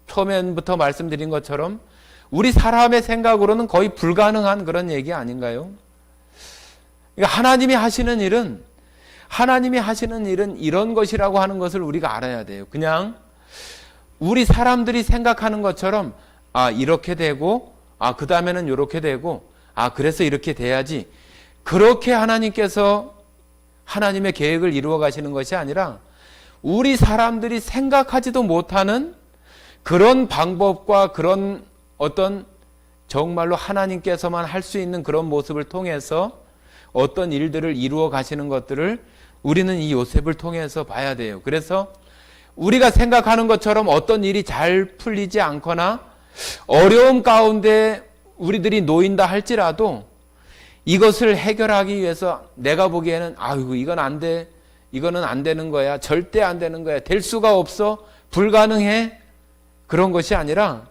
처음부터 말씀드린 것처럼 우리 사람의 생각으로는 거의 불가능한 그런 얘기 아닌가요? 그러니까 하나님이 하시는 일은 이런 것이라고 하는 것을 우리가 알아야 돼요. 그냥 우리 사람들이 생각하는 것처럼 이렇게 되고 그 다음에는 이렇게 되고 그래서 이렇게 돼야지, 그렇게 하나님께서 하나님의 계획을 이루어 가시는 것이 아니라 우리 사람들이 생각하지도 못하는 그런 방법과 그런 어떤 정말로 하나님께서만 할 수 있는 그런 모습을 통해서 어떤 일들을 이루어 가시는 것들을 우리는 이 요셉을 통해서 봐야 돼요. 그래서 우리가 생각하는 것처럼 어떤 일이 잘 풀리지 않거나 어려움 가운데 우리들이 놓인다 할지라도 이것을 해결하기 위해서 내가 보기에는 이건 안 돼, 이거는 안 되는 거야, 절대 안 되는 거야, 될 수가 없어, 불가능해, 그런 것이 아니라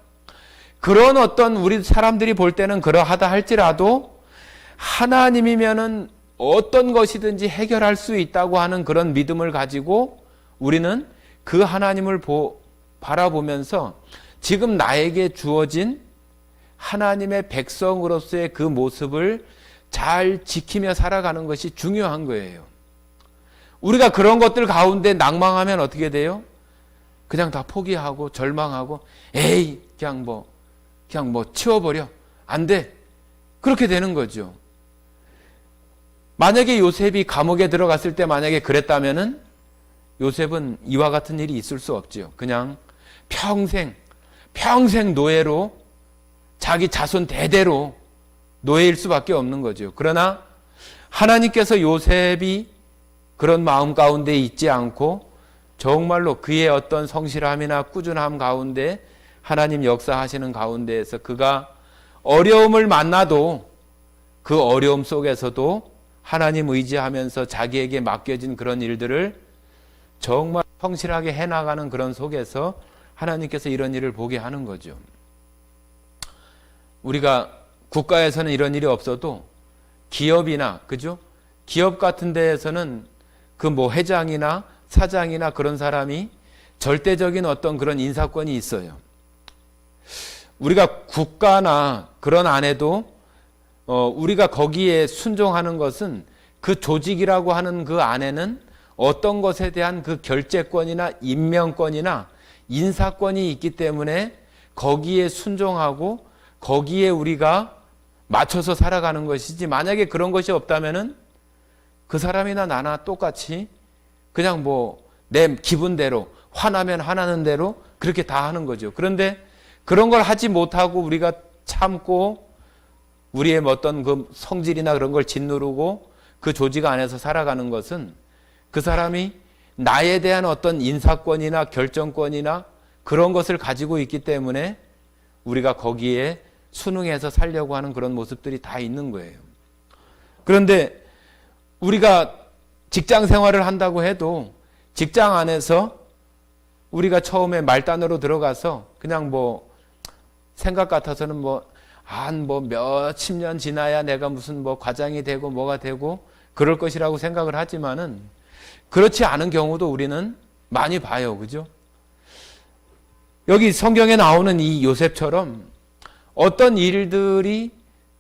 그런 어떤 우리 사람들이 볼 때는 그러하다 할지라도 하나님이면은 어떤 것이든지 해결할 수 있다고 하는 그런 믿음을 가지고 우리는 그 하나님을 바라보면서 지금 나에게 주어진 하나님의 백성으로서의 그 모습을 잘 지키며 살아가는 것이 중요한 거예요. 우리가 그런 것들 가운데 낭망하면 어떻게 돼요? 그냥 다 포기하고 절망하고 에이 그냥 뭐 치워버려, 안 돼, 그렇게 되는 거죠. 만약에 요셉이 감옥에 들어갔을 때 만약에 그랬다면은 요셉은 이와 같은 일이 있을 수 없지요. 그냥 평생 노예로 자기 자손 대대로 노예일 수밖에 없는 거죠. 그러나 하나님께서 요셉이 그런 마음 가운데 있지 않고 정말로 그의 어떤 성실함이나 꾸준함 가운데 하나님 역사하시는 가운데에서 그가 어려움을 만나도 그 어려움 속에서도 하나님 의지하면서 자기에게 맡겨진 그런 일들을 정말 성실하게 해나가는 그런 속에서 하나님께서 이런 일을 보게 하는 거죠. 우리가 국가에서는 이런 일이 없어도 기업이나, 그죠? 기업 같은 데에서는 그 뭐 회장이나 사장이나 그런 사람이 절대적인 어떤 그런 인사권이 있어요. 우리가 국가나 그런 안에도 우리가 거기에 순종하는 것은 그 조직이라고 하는 그 안에는 어떤 것에 대한 그 결재권이나 임명권이나 인사권이 있기 때문에 거기에 순종하고 거기에 우리가 맞춰서 살아가는 것이지, 만약에 그런 것이 없다면은 그 사람이나 나나 똑같이 그냥 뭐 내 기분대로, 화나면 화나는 대로 그렇게 다 하는 거죠. 그런데 그런 걸 하지 못하고 우리가 참고 우리의 어떤 그 성질이나 그런 걸 짓누르고 그 조직 안에서 살아가는 것은 그 사람이 나에 대한 어떤 인사권이나 결정권이나 그런 것을 가지고 있기 때문에 우리가 거기에 순응해서 살려고 하는 그런 모습들이 다 있는 거예요. 그런데 우리가 직장 생활을 한다고 해도 직장 안에서 우리가 처음에 말단으로 들어가서 그냥 뭐 생각 같아서는 한 몇십 년 지나야 내가 무슨 과장이 되고 뭐가 되고 그럴 것이라고 생각을 하지만은 그렇지 않은 경우도 우리는 많이 봐요. 그죠? 여기 성경에 나오는 이 요셉처럼 어떤 일들이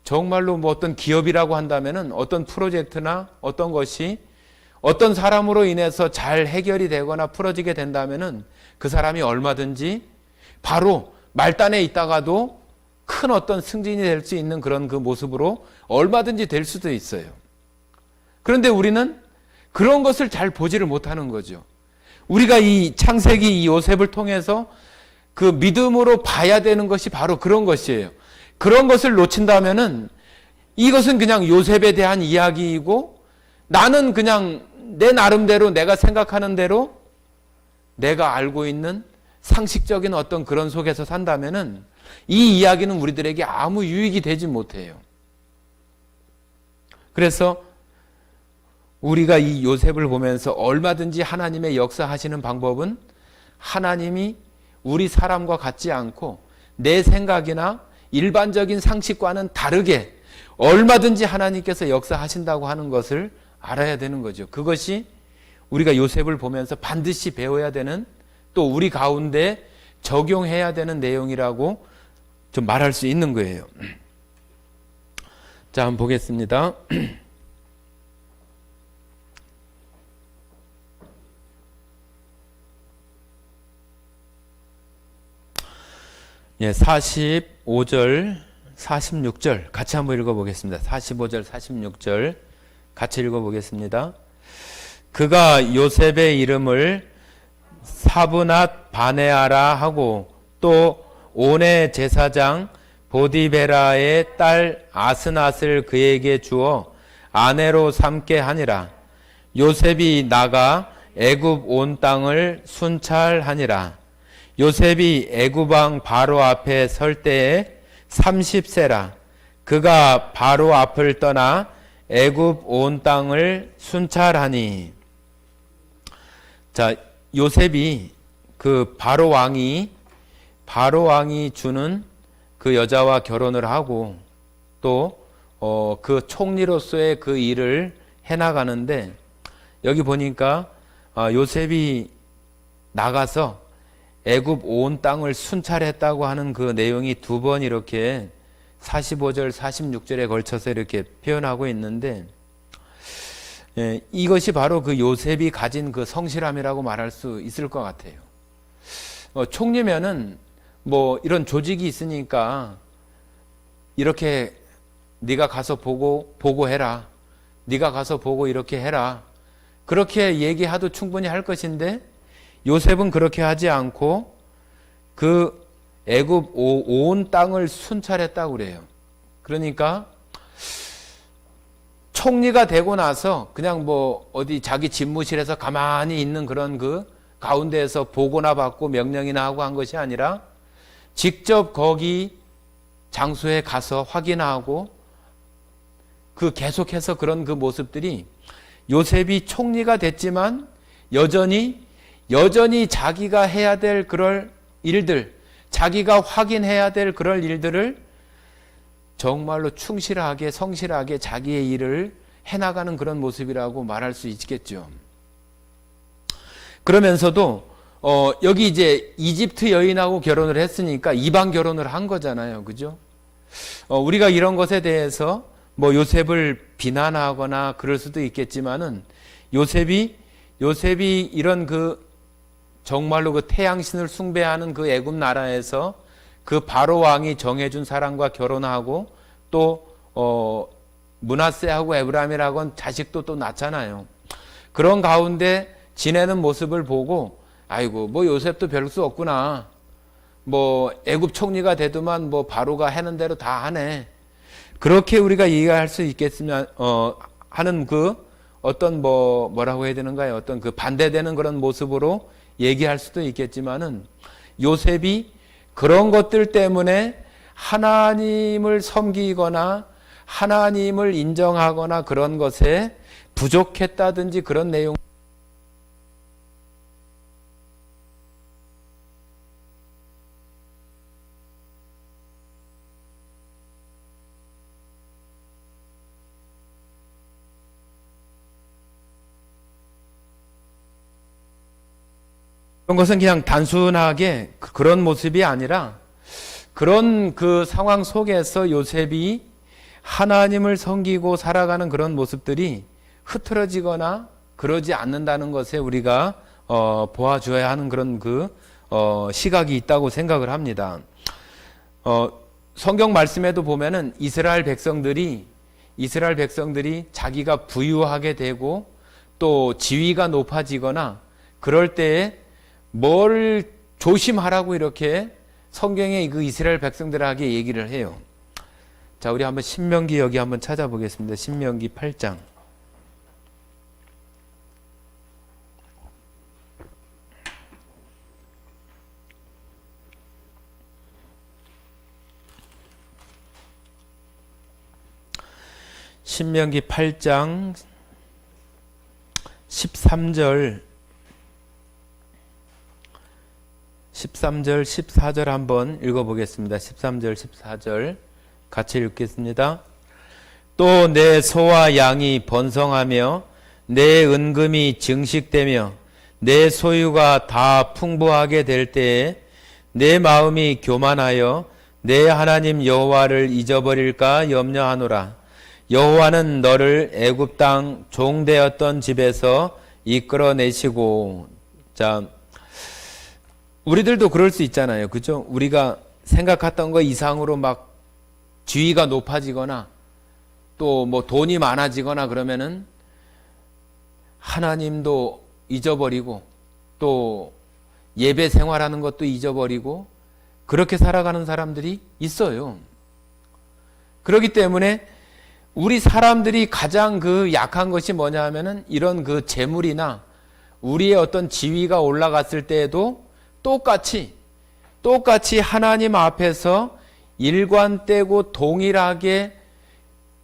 정말로 어떤 기업이라고 한다면은 어떤 프로젝트나 어떤 것이 어떤 사람으로 인해서 잘 해결이 되거나 풀어지게 된다면은 그 사람이 얼마든지 바로 말단에 있다가도 큰 어떤 승진이 될 수 있는 그런 그 모습으로 얼마든지 될 수도 있어요. 그런데 우리는 그런 것을 잘 보지를 못하는 거죠. 우리가 이 창세기 이 요셉을 통해서 그 믿음으로 봐야 되는 것이 바로 그런 것이에요. 그런 것을 놓친다면은 이것은 그냥 요셉에 대한 이야기이고 나는 그냥 내 나름대로 내가 생각하는 대로 내가 알고 있는 상식적인 어떤 그런 속에서 산다면은 이 이야기는 우리들에게 아무 유익이 되지 못해요. 그래서 우리가 이 요셉을 보면서 얼마든지 하나님의 역사하시는 방법은 하나님이 우리 사람과 같지 않고 내 생각이나 일반적인 상식과는 다르게 얼마든지 하나님께서 역사하신다고 하는 것을 알아야 되는 거죠. 그것이 우리가 요셉을 보면서 반드시 배워야 되는, 또 우리 가운데 적용해야 되는 내용이라고 좀 말할 수 있는 거예요. 자, 한번 보겠습니다. 예, 45절, 46절 같이 한번 읽어보겠습니다. 45절, 46절 같이 읽어보겠습니다. 그가 요셉의 이름을 사브낫 바네아라 하고 또 온의 제사장 보디베라의 딸 아스낫을 그에게 주어 아내로 삼게 하니라. 요셉이 나가 애굽 온 땅을 순찰하니라. 요셉이 애굽 왕 바로 앞에 설 때에 30세라. 그가 바로 앞을 떠나 애굽 온 땅을 순찰하니. 자, 요셉이 그 바로 왕이 주는 그 여자와 결혼을 하고 또 그 총리로서의 그 일을 해나가는데, 여기 보니까 요셉이 나가서 애굽 온 땅을 순찰했다고 하는 그 내용이 두 번 이렇게 45절, 46절에 걸쳐서 이렇게 표현하고 있는데, 이것이 바로 그 요셉이 가진 그 성실함이라고 말할 수 있을 것 같아요. 총리면은 이런 조직이 있으니까 이렇게 네가 가서 보고해라. 네가 가서 보고 이렇게 해라. 그렇게 얘기해도 충분히 할 것인데 요셉은 그렇게 하지 않고 그 애굽 온 땅을 순찰했다고 그래요. 그러니까 총리가 되고 나서 그냥 어디 자기 집무실에서 가만히 있는 그런 그 가운데에서 보고나 받고 명령이나 하고 한 것이 아니라 직접 거기 장소에 가서 확인하고 그 계속해서 그런 그 모습들이 요셉이 총리가 됐지만 여전히 자기가 해야 될 그럴 일들, 자기가 확인해야 될 그럴 일들을 정말로 충실하게 성실하게 자기의 일을 해나가는 그런 모습이라고 말할 수 있겠죠. 그러면서도 여기 이제 이집트 여인하고 결혼을 했으니까 이방 결혼을 한 거잖아요. 그죠? 우리가 이런 것에 대해서 뭐 요셉을 비난하거나 그럴 수도 있겠지만은 요셉이 이런 그 정말로 그 태양신을 숭배하는 그 애굽 나라에서 그 바로 왕이 정해준 사람과 결혼하고 또 므낫세하고 에브라임이라고는 자식도 또 낳잖아요. 그런 가운데 지내는 모습을 보고 아이고 뭐 요셉도 별 수 없구나. 뭐 애굽 총리가 되더만 뭐 바로가 하는 대로 다 하네. 그렇게 우리가 이해할 수 있겠으면 하는 그 어떤 뭐라고 해야 되는가요? 어떤 그 반대되는 그런 모습으로 얘기할 수도 있겠지만은 요셉이 그런 것들 때문에 하나님을 섬기거나 하나님을 인정하거나 그런 것에 부족했다든지 그런 내용 그런 것은 그냥 단순하게 그런 모습이 아니라 그런 그 상황 속에서 요셉이 하나님을 섬기고 살아가는 그런 모습들이 흐트러지거나 그러지 않는다는 것에 우리가 보아줘야 하는 그런 그 시각이 있다고 생각을 합니다. 성경 말씀에도 보면은 이스라엘 백성들이 자기가 부유하게 되고 또 지위가 높아지거나 그럴 때에 뭘 조심하라고 이렇게 성경에 그 이스라엘 백성들에게 얘기를 해요. 자, 우리 한번 신명기 여기 한번 찾아보겠습니다. 신명기 8장. 신명기 8장 13절 14절 한번 읽어보겠습니다. 13절 14절 같이 읽겠습니다. 또 내 소와 양이 번성하며 내 은금이 증식되며 내 소유가 다 풍부하게 될 때에 내 마음이 교만하여 내 하나님 여호와를 잊어버릴까 염려하노라. 여호와는 너를 애굽 땅 종되었던 집에서 이끌어내시고. 자, 우리들도 그럴 수 있잖아요. 그죠? 우리가 생각했던 거 이상으로 막 지위가 높아지거나 또 뭐 돈이 많아지거나 그러면은 하나님도 잊어버리고 또 예배 생활하는 것도 잊어버리고 그렇게 살아가는 사람들이 있어요. 그렇기 때문에 우리 사람들이 가장 그 약한 것이 뭐냐 하면은 이런 그 재물이나 우리의 어떤 지위가 올라갔을 때에도 똑같이 하나님 앞에서 일관되고 동일하게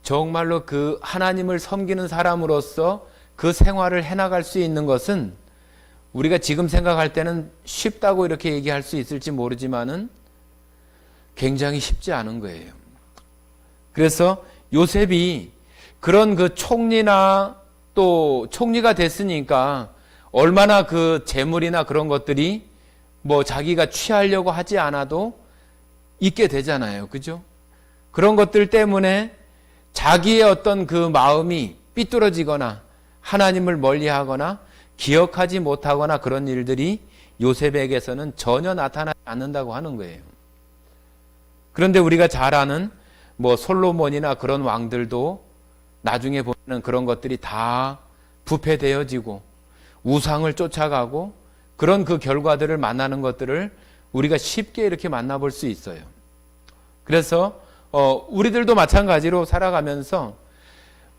정말로 그 하나님을 섬기는 사람으로서 그 생활을 해나갈 수 있는 것은 우리가 지금 생각할 때는 쉽다고 이렇게 얘기할 수 있을지 모르지만은 굉장히 쉽지 않은 거예요. 그래서 요셉이 그런 그 총리나 또 총리가 됐으니까 얼마나 그 재물이나 그런 것들이 뭐 자기가 취하려고 하지 않아도 있게 되잖아요. 그죠? 그런 것들 때문에 자기의 어떤 그 마음이 삐뚤어지거나 하나님을 멀리하거나 기억하지 못하거나 그런 일들이 요셉에게서는 전혀 나타나지 않는다고 하는 거예요. 그런데 우리가 잘 아는 뭐 솔로몬이나 그런 왕들도 나중에 보면 그런 것들이 다 부패되어지고 우상을 쫓아가고 그런 그 결과들을 만나는 것들을 우리가 쉽게 이렇게 만나볼 수 있어요. 그래서 우리들도 마찬가지로 살아가면서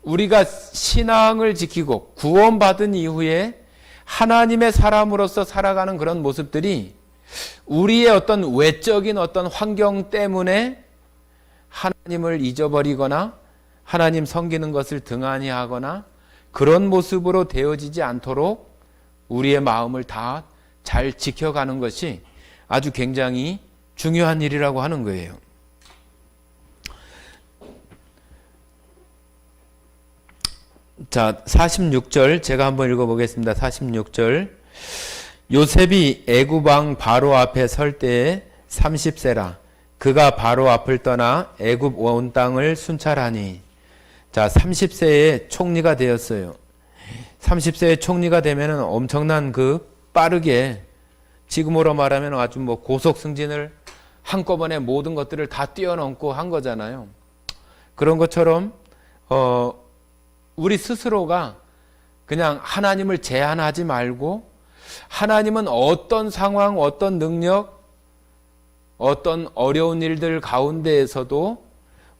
우리가 신앙을 지키고 구원받은 이후에 하나님의 사람으로서 살아가는 그런 모습들이 우리의 어떤 외적인 어떤 환경 때문에 하나님을 잊어버리거나 하나님 섬기는 것을 등한히 하거나 그런 모습으로 되어지지 않도록 우리의 마음을 다 잘 지켜가는 것이 아주 굉장히 중요한 일이라고 하는 거예요. 자, 46절 제가 한번 읽어보겠습니다. 46절. 요셉이 애굽 왕 바로 앞에 설 때에 30세라. 그가 바로 앞을 떠나 애굽 온 땅을 순찰하니. 자, 30세에 총리가 되었어요. 30세에 총리가 되면은 엄청난 빠르게 지금으로 말하면 아주 고속 승진을 한꺼번에 모든 것들을 다 뛰어넘고 한 거잖아요. 그런 것처럼 우리 스스로가 그냥 하나님을 제한하지 말고 하나님은 어떤 상황, 어떤 능력, 어떤 어려운 일들 가운데에서도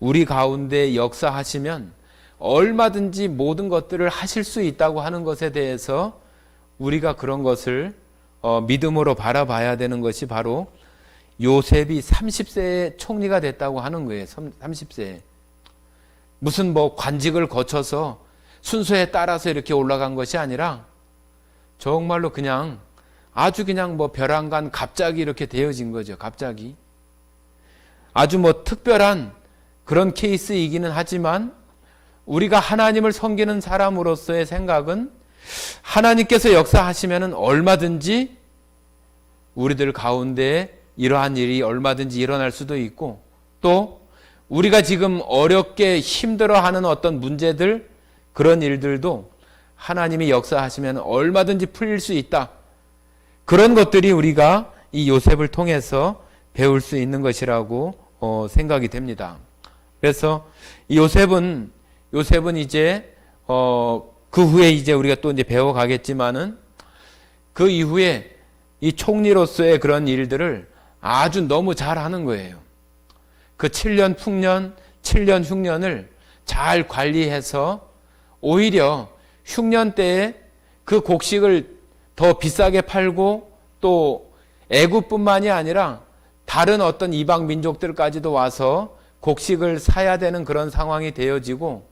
우리 가운데 역사하시면 얼마든지 모든 것들을 하실 수 있다고 하는 것에 대해서 우리가 그런 것을 믿음으로 바라봐야 되는 것이 바로 요셉이 30세에 총리가 됐다고 하는 거예요. 30세에. 무슨 관직을 거쳐서 순서에 따라서 이렇게 올라간 것이 아니라 정말로 그냥 아주 그냥 벼랑간 갑자기 이렇게 되어진 거죠. 갑자기. 아주 특별한 그런 케이스이기는 하지만 우리가 하나님을 섬기는 사람으로서의 생각은 하나님께서 역사하시면 얼마든지 우리들 가운데 이러한 일이 얼마든지 일어날 수도 있고 또 우리가 지금 어렵게 힘들어하는 어떤 문제들 그런 일들도 하나님이 역사하시면 얼마든지 풀릴 수 있다. 그런 것들이 우리가 이 요셉을 통해서 배울 수 있는 것이라고 생각이 됩니다. 그래서 이 요셉은 이제 그 후에 이제 우리가 또 이제 배워가겠지만은 그 이후에 이 총리로서의 그런 일들을 아주 너무 잘하는 거예요. 그 7년 풍년, 7년 흉년을 잘 관리해서 오히려 흉년 때에 그 곡식을 더 비싸게 팔고 또 애굽뿐만이 아니라 다른 어떤 이방 민족들까지도 와서 곡식을 사야 되는 그런 상황이 되어지고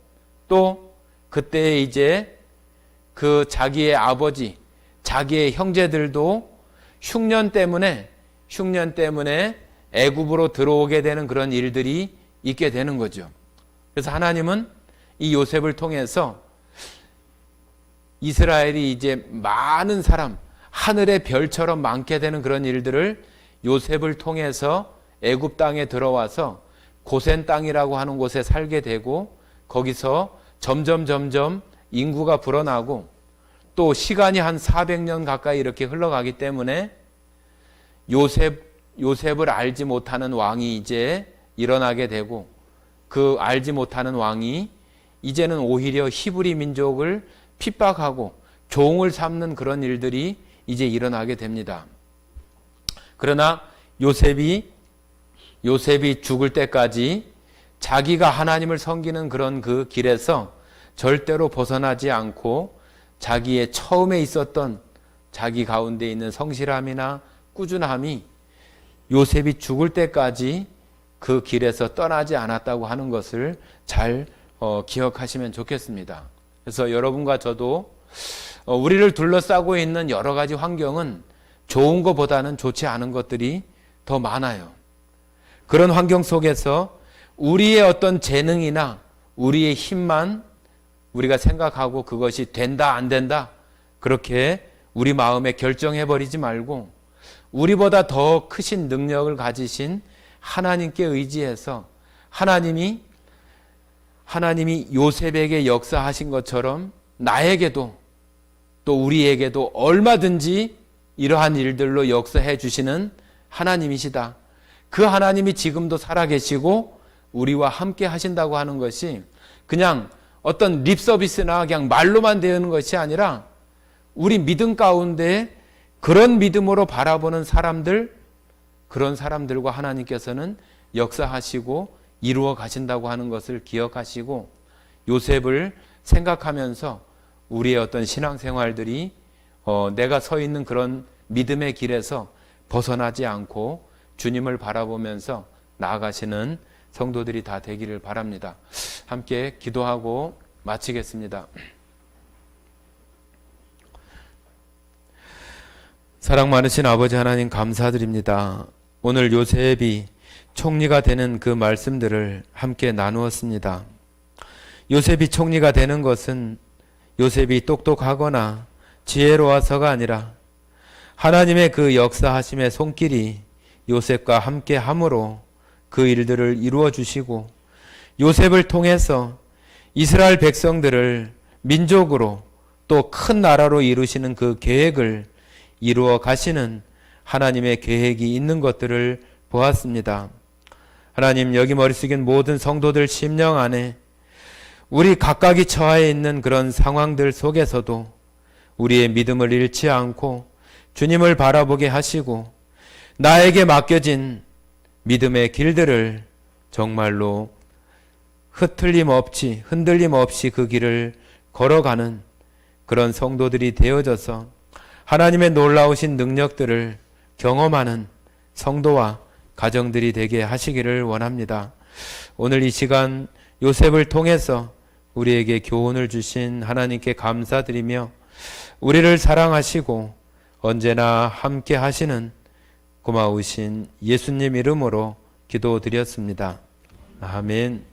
또 그때 이제 그 자기의 아버지, 자기의 형제들도 흉년 때문에 애굽으로 들어오게 되는 그런 일들이 있게 되는 거죠. 그래서 하나님은 이 요셉을 통해서 이스라엘이 이제 많은 사람, 하늘의 별처럼 많게 되는 그런 일들을 요셉을 통해서 애굽 땅에 들어와서 고센 땅이라고 하는 곳에 살게 되고 거기서 점점 인구가 불어나고 또 시간이 한 400년 가까이 이렇게 흘러가기 때문에 요셉을 알지 못하는 왕이 이제 일어나게 되고 그 알지 못하는 왕이 이제는 오히려 히브리 민족을 핍박하고 종을 삼는 그런 일들이 이제 일어나게 됩니다. 그러나 요셉이 죽을 때까지 자기가 하나님을 섬기는 그런 그 길에서 절대로 벗어나지 않고 자기의 처음에 있었던 자기 가운데 있는 성실함이나 꾸준함이 요셉이 죽을 때까지 그 길에서 떠나지 않았다고 하는 것을 잘 기억하시면 좋겠습니다. 그래서 여러분과 저도 우리를 둘러싸고 있는 여러 가지 환경은 좋은 것보다는 좋지 않은 것들이 더 많아요. 그런 환경 속에서 우리의 어떤 재능이나 우리의 힘만 우리가 생각하고 그것이 된다 안 된다 그렇게 우리 마음에 결정해버리지 말고 우리보다 더 크신 능력을 가지신 하나님께 의지해서 하나님이 요셉에게 역사하신 것처럼 나에게도 또 우리에게도 얼마든지 이러한 일들로 역사해 주시는 하나님이시다. 그 하나님이 지금도 살아계시고 우리와 함께 하신다고 하는 것이 그냥 어떤 립 서비스나 그냥 말로만 되는 것이 아니라 우리 믿음 가운데 그런 믿음으로 바라보는 사람들, 그런 사람들과 하나님께서는 역사하시고 이루어 가신다고 하는 것을 기억하시고 요셉을 생각하면서 우리의 어떤 신앙생활들이 내가 서 있는 그런 믿음의 길에서 벗어나지 않고 주님을 바라보면서 나아가시는 성도들이 다 되기를 바랍니다. 함께 기도하고 마치겠습니다. 사랑 많으신 아버지 하나님 감사드립니다. 오늘 요셉이 총리가 되는 그 말씀들을 함께 나누었습니다. 요셉이 총리가 되는 것은 요셉이 똑똑하거나 지혜로워서가 아니라 하나님의 그 역사하심의 손길이 요셉과 함께 함으로 그 일들을 이루어 주시고 요셉을 통해서 이스라엘 백성들을 민족으로 또 큰 나라로 이루시는 그 계획을 이루어 가시는 하나님의 계획이 있는 것들을 보았습니다. 하나님, 여기 머리 숙인 모든 성도들 심령 안에 우리 각각이 처해 있는 그런 상황들 속에서도 우리의 믿음을 잃지 않고 주님을 바라보게 하시고 나에게 맡겨진 믿음의 길들을 정말로 흔들림 없이 그 길을 걸어가는 그런 성도들이 되어져서 하나님의 놀라우신 능력들을 경험하는 성도와 가정들이 되게 하시기를 원합니다. 오늘 이 시간 요셉을 통해서 우리에게 교훈을 주신 하나님께 감사드리며 우리를 사랑하시고 언제나 함께 하시는 고마우신 예수님 이름으로 기도드렸습니다. 아멘.